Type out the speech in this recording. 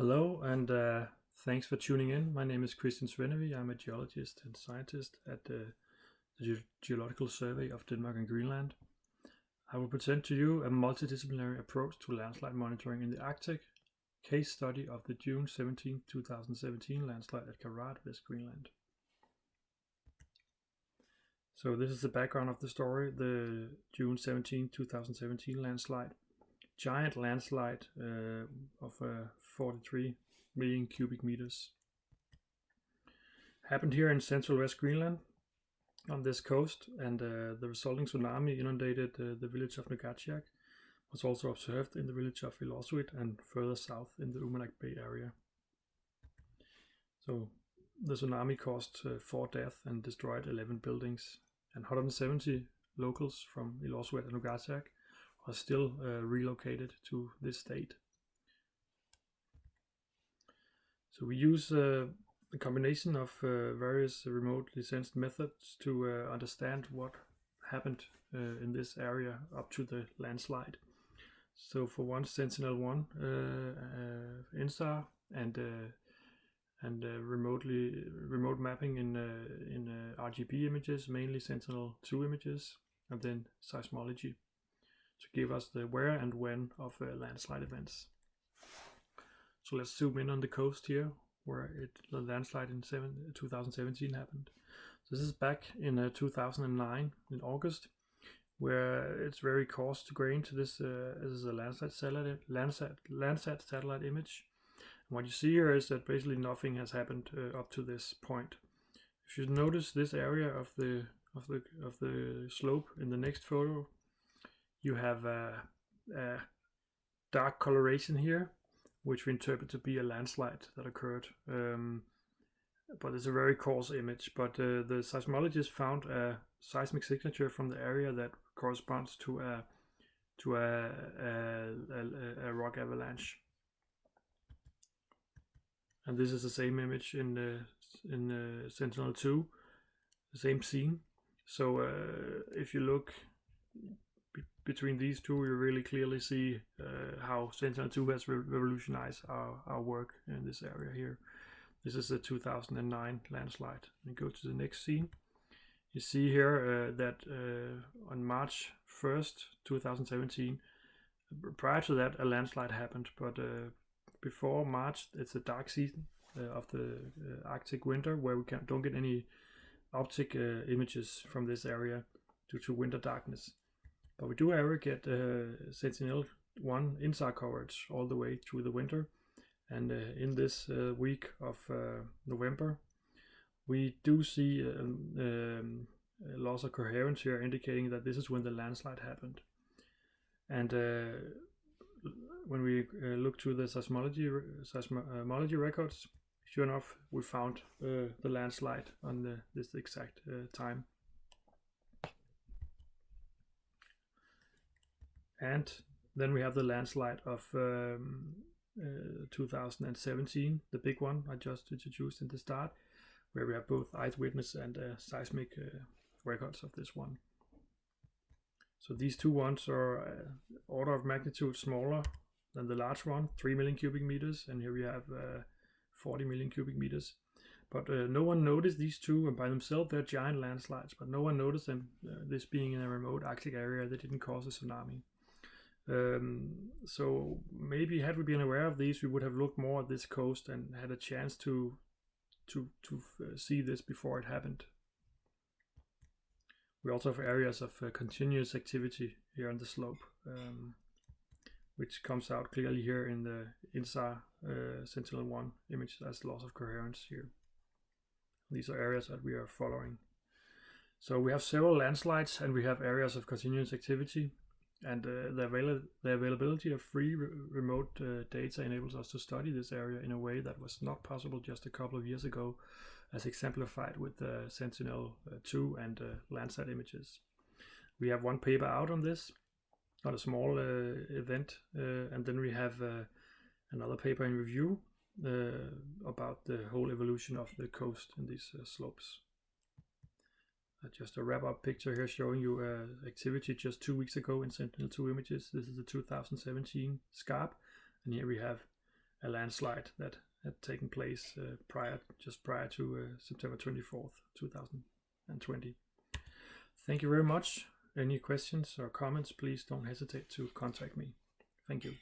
Hello, and thanks for tuning in. My name is Kristian Svennevig. I'm a geologist and scientist at the Geological Survey of Denmark and Greenland. I will present to you a multidisciplinary approach to landslide monitoring in the Arctic, case study of the June 17, 2017 landslide at Karat, West Greenland. So this is the background of the story, the June 17, 2017 landslide. Giant landslide of 43 million cubic meters. Happened here in central West Greenland on this coast, and the resulting tsunami inundated the village of Nuugaatsiaq. Was also observed in the village of Ilosuit and further south in the Uummannaq Bay area. So the tsunami caused 4 deaths and destroyed 11 buildings, and 170 locals from Ilosuit and Nuugaatsiaq are still relocated to this state. So we use a combination of various remotely sensed methods to understand what happened in this area up to the landslide. So for one, Sentinel-1 INSAR and remote mapping in RGB images, mainly Sentinel-2 images, and then seismology to give us the where and when of landslide events. So let's zoom in on the coast here, where the landslide in 2017 happened. So this is back in 2009 in August, where it's very coarse grained. This is a Landsat satellite image. And what you see here is that basically nothing has happened up to this point. If you notice this area of the slope in the next photo, you have a dark coloration here, which we interpret to be a landslide that occurred. But it's a very coarse image. But the seismologist found a seismic signature from the area that corresponds to a rock avalanche. And this is the same image in Sentinel-2, the same scene. So if you look between these two, you really clearly see how Sentinel-2 has revolutionized our work in this area here. This is the 2009 landslide. We go to the next scene. You see here that on March 1st, 2017, prior to that a landslide happened, but before March it's a dark season of the Arctic winter, where we don't get any optic images from this area due to winter darkness. But we do ever get Sentinel-1 INSAR coverage all the way through the winter. And in this week of November, we do see loss of coherence here, indicating that this is when the landslide happened. And when we look to the seismology records, sure enough, we found the landslide on this exact time. And then we have the landslide of 2017, the big one I just introduced in the start, where we have both eyewitness and seismic records of this one. So these two ones are order of magnitude smaller than the large one, 3 million cubic meters, and here we have 40 million cubic meters. But no one noticed these two, and by themselves they're giant landslides, but no one noticed them, this being in a remote Arctic area that didn't cause a tsunami. So maybe had we been aware of these, we would have looked more at this coast and had a chance to see this before it happened. We also have areas of continuous activity here on the slope, which comes out clearly here in the INSAR Sentinel-1 image as loss of coherence here. These are areas that we are following. So we have several landslides and we have areas of continuous activity. And the availability of free remote data enables us to study this area in a way that was not possible just a couple of years ago, as exemplified with the Sentinel-2 and Landsat images. We have one paper out on this, on a small event, and then we have another paper in review about the whole evolution of the coast in these slopes. Just a wrap-up picture here showing you activity just 2 weeks ago in Sentinel-2 images. This is the 2017 SCARP, and here we have a landslide that had taken place just prior to September 24th, 2020. Thank you very much. Any questions or comments, please don't hesitate to contact me. Thank you.